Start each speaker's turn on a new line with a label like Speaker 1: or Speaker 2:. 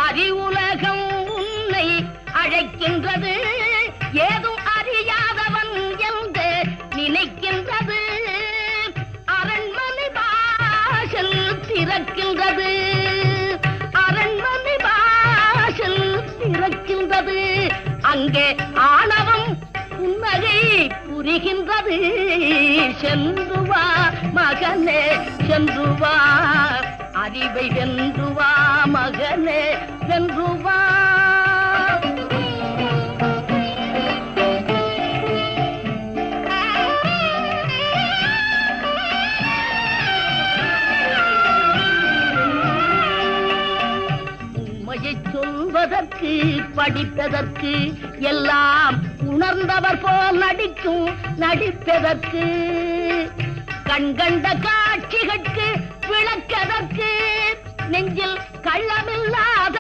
Speaker 1: அறிவுலகம் உன்னை அழைக்கின்றது, ஏதும் அறியாதவன் என்று நினைக்கின்றது. அரண்மனை வாசல் திறக்கின்றது, அரண்மனை வாசல் திறக்கின்றது. அங்கே ஆணவம் புன்னகை புரிகின்றது. சென்று வா மகனே, சென்று வா, அறிவை வென்று வா மகனே, வென்று வா. உண்மையை சொல்வதற்கு படிப்பதற்கு எல்லாம் உணர்ந்தவர் போல் நடிக்கும் நடிப்பதற்கு, கண்கண்ட காட்சிகளுக்கு விளக்கதற்கு, நெஞ்சில் கள்ளமில்லாத